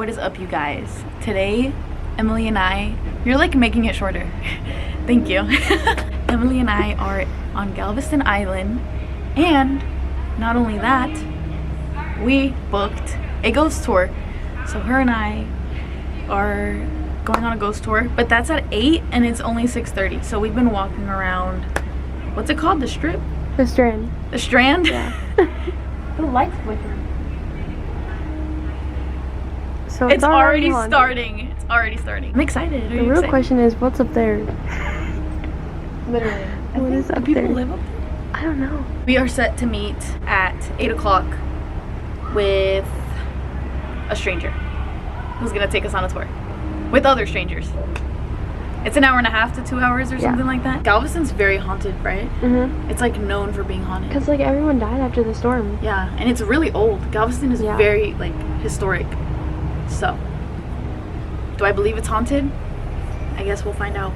What is up, you guys? Today, Emily and I, you're like making it shorter. Thank you. Emily and I are on Galveston Island, and not only that, we booked a ghost tour. So her and I are going on a ghost tour, but that's at 8 and it's only 6:30. So we've been walking around, what's it called? The Strip? The Strand. The Strand? Yeah. The lights flickering. So It's already starting. It's already starting. I'm excited. The real question is, what's up there? Literally. What is up Do people there? live up there? I don't know. We are set to meet at 8 o'clock with a stranger who's gonna take us on a tour with other strangers. It's an hour and a half to 2 hours or something like that. Galveston's very haunted, right? Mm-hmm. It's like known for being haunted. Because like everyone died after the storm. Yeah, and it's really old. Galveston is very like historic. So, do I believe it's haunted? I guess we'll find out.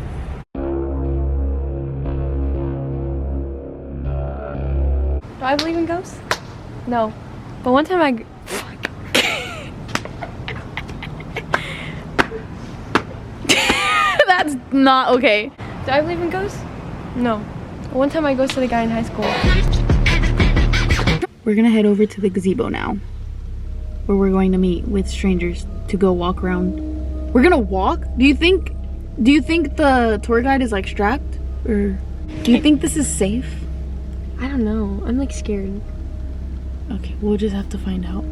Do I believe in ghosts? No. But one time That's not okay. Do I believe in ghosts? No. One time I ghosted a guy in high school. We're gonna head over to the gazebo now, where we're going to meet with strangers to go walk around. We're gonna walk? Do you think the tour guide is like strapped? Or do you think this is safe? I don't know. I'm like scared. Okay, we'll just have to find out.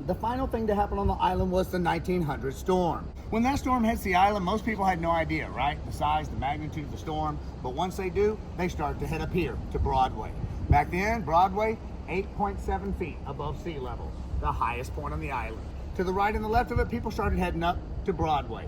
The final thing to happen on the island was the 1900 storm. When that storm hits the island, most people had no idea, right? The size, the magnitude of the storm. But once they do, they start to head up here to Broadway. Back then, Broadway, 8.7 feet above sea level, the highest point on the island. To the right and the left of it, people started heading up to Broadway.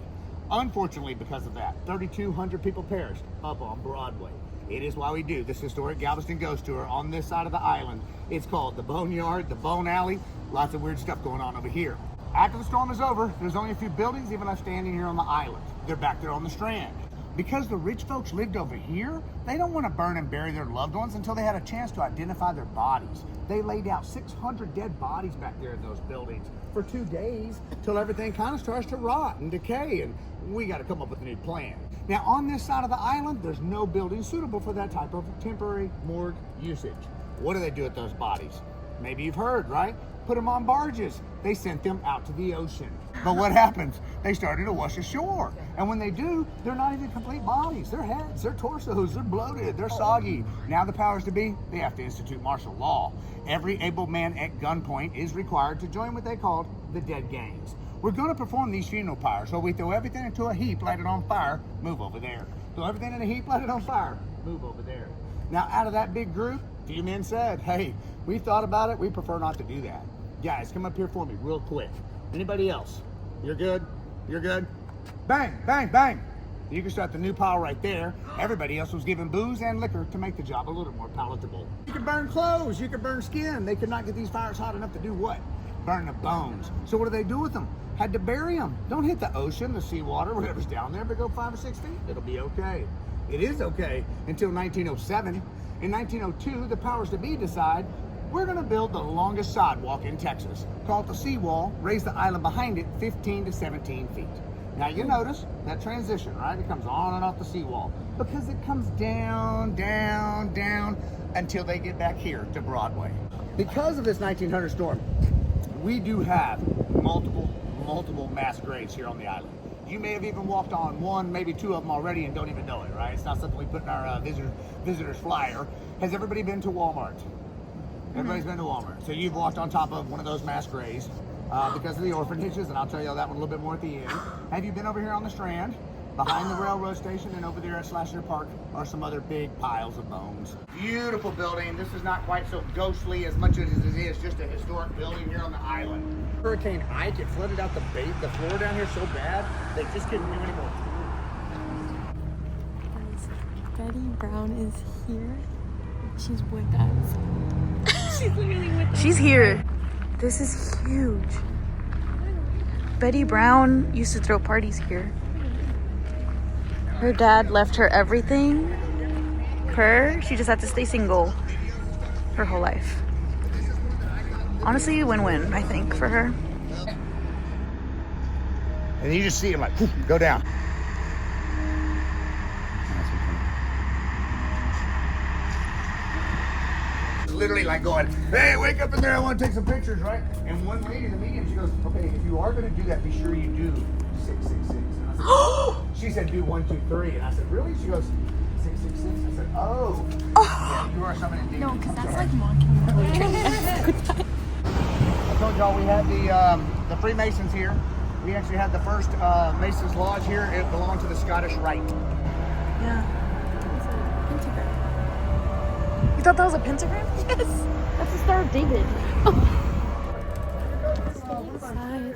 Unfortunately, because of that, 3,200 people perished up on Broadway. It is why we do this historic Galveston Ghost Tour on this side of the island. It's called the Boneyard, the Bone Alley. Lots of weird stuff going on over here. After the storm is over, there's only a few buildings even left standing here on the island. They're back there on the Strand. Because the rich folks lived over here, they don't want to burn and bury their loved ones until they had a chance to identify their bodies. They laid out 600 dead bodies back there in those buildings for 2 days till everything kind of starts to rot and decay, and we got to come up with a new plan. Now, on this side of the island, there's no building suitable for that type of temporary morgue usage. What do they do with those bodies? Maybe you've heard, right? Put them on barges. They sent them out to the ocean. But what happens? They started to wash ashore. And when they do, they're not even complete bodies. Their heads, their torsos, they're bloated, they're soggy. Now the powers to be, they have to institute martial law. Every able man at gunpoint is required to join what they called the dead gangs. We're going to perform these funeral pyres, so we throw everything into a heap, light it on fire, move over there. Throw everything in a heap, light it on fire, move over there. Now, out of that big group, a few men said, hey, we thought about it, we prefer not to do that. Guys, come up here for me real quick. Anybody else? You're good? You're good? Bang, bang, bang. You can start the new pile right there. Everybody else was given booze and liquor to make the job a little more palatable. You can burn clothes, you can burn skin. They could not get these fires hot enough to do what? Burn the bones. So what do they do with them? Had to bury them. Don't hit the ocean, the seawater, whatever's down there, but go 5 or 6 feet. It'll be okay. It is okay until 1907. In 1902, the powers to be decide we're going to build the longest sidewalk in Texas, called the seawall, raise the island behind it 15 to 17 feet. Now you notice that transition, right? It comes on and off the seawall because it comes down, down, down until they get back here to Broadway. Because of this 1900 storm, we do have multiple mass graves here on the island. You may have even walked on one, maybe 2 of them already and don't even know it, right? It's not something we put in our visitors flyer. Has everybody been to Walmart? Everybody's been to Walmart. So you've walked on top of one of those mass graves because of the orphanages, and I'll tell you that one a little bit more at the end. Have you been over here on the Strand? Behind the railroad station and over there at Slasher Park are some other big piles of bones. Beautiful building. This is not quite so ghostly as much as it is just a historic building here on the island. Hurricane Ike, it flooded out the floor down here so bad, they just couldn't do anymore. Betty Brown is here. She's with us. She's literally with us. She's here. This is huge. Betty Brown used to throw parties here. Her dad left her everything. She just had to stay single her whole life. Honestly, win-win, I think, for her. And you just see him like, whoosh, go down. Literally like going, hey, wake up in there, I want to take some pictures, right? And one lady, the medium, she goes, okay, if you are going to do that, be sure you do 666. And I said, she said, do 1, 2, 3. And I said, really? She goes, 666. I said, oh. Yeah, you are summoning demons. No, because that's like mocking me. I told y'all we had the Freemasons here. We actually had the first Masons Lodge here. It belonged to the Scottish Rite. Yeah. It's a pentagram. You thought that was a pentagram? Yes. That's the Star of David. Inside.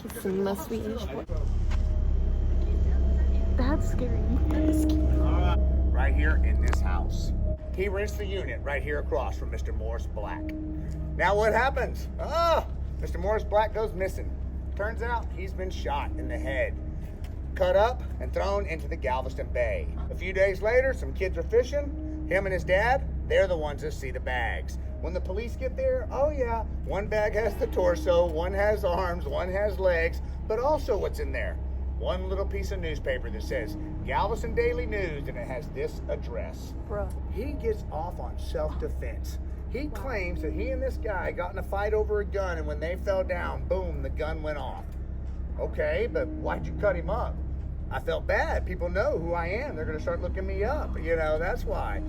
Get some sweetish. That's scary. That is scary. Right here in this house. He rents the unit right here across from Mr. Morris Black. Now what happens? Mr. Morris Black goes missing. Turns out he's been shot in the head, cut up and thrown into the Galveston Bay. A few days later, some kids are fishing. Him and his dad, they're the ones that see the bags. When the police get there, oh yeah, one bag has the torso, one has arms, one has legs, but also what's in there? One little piece of newspaper that says Galveston Daily News, and it has this address. Bro. He gets off on self-defense. He claims that he and this guy got in a fight over a gun, and when they fell down, boom, the gun went off. Okay, but why'd you cut him up? I felt bad. People know who I am. They're going to start looking me up. You know, that's why.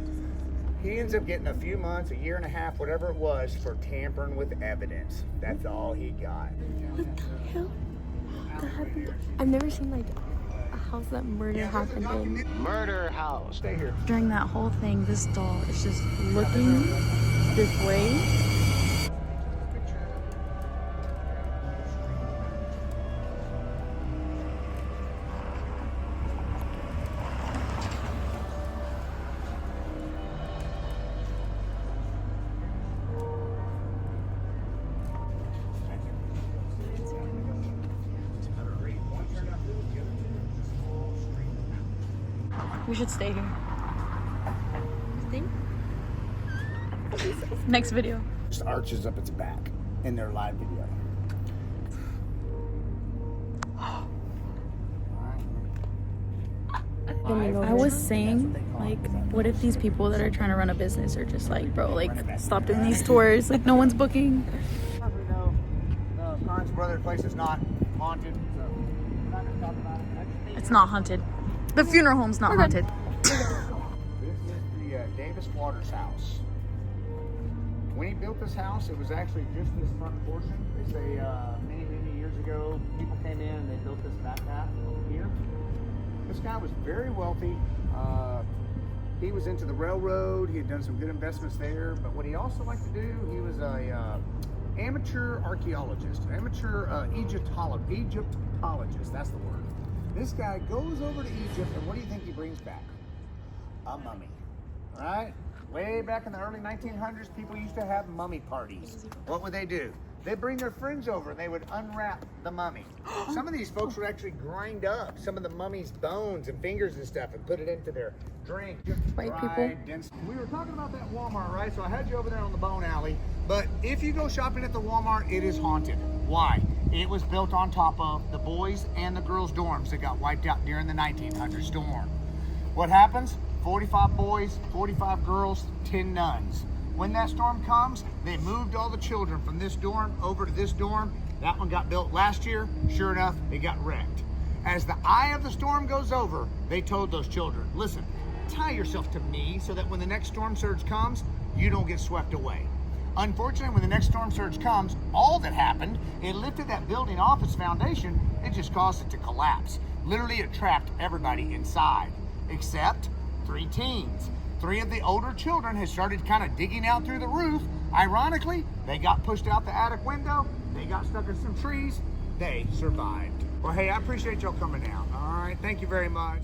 He ends up getting a few months, a year and a half, whatever it was, for tampering with evidence. That's all he got. What the hell? That happened. I've never seen like a house that murder happened in. Murder house. Stay here. During that whole thing, this doll is just looking this way. We should stay here. Thing? Next video. Just arches up its back in their live video. I was saying, like, what if these people that are trying to run a business are just like, bro, like, stop doing these tours. Like, no one's booking. We know the Carnes Brother place is not haunted, so we're not going to talk about it. It's not haunted. The funeral home's not haunted. This is the Davis Waters house. When he built this house, it was actually just this front portion. They say many, many years ago, people came in and they built this back half over here. This guy was very wealthy. He was into the railroad. He had done some good investments there. But what he also liked to do, he was a amateur archaeologist, amateur Egyptologist. That's the word. This guy goes over to Egypt, and what do you think he brings back? A mummy, right? Way back in the early 1900s, people used to have mummy parties. What would they do? They'd bring their friends over, and they would unwrap the mummy. Some of these folks would actually grind up some of the mummy's bones and fingers and stuff and put it into their drink. White people. We were talking about that Walmart, right? So I had you over there on the bone alley. But if you go shopping at the Walmart, it is haunted. Why? It was built on top of the boys and the girls' dorms that got wiped out during the 1900 storm. What happens? 45 boys, 45 girls, 10 nuns. When that storm comes, they moved all the children from this dorm over to this dorm. That one got built last year. Sure enough, it got wrecked. As the eye of the storm goes over, they told those children, listen, tie yourself to me so that when the next storm surge comes, you don't get swept away. Unfortunately, when the next storm surge comes, all that happened, it lifted that building off its foundation and just caused it to collapse. Literally, it trapped everybody inside, except 3 teens. 3 of the older children had started kind of digging out through the roof. Ironically, they got pushed out the attic window. They got stuck in some trees. They survived. Well, hey, I appreciate y'all coming out. All right, thank you very much.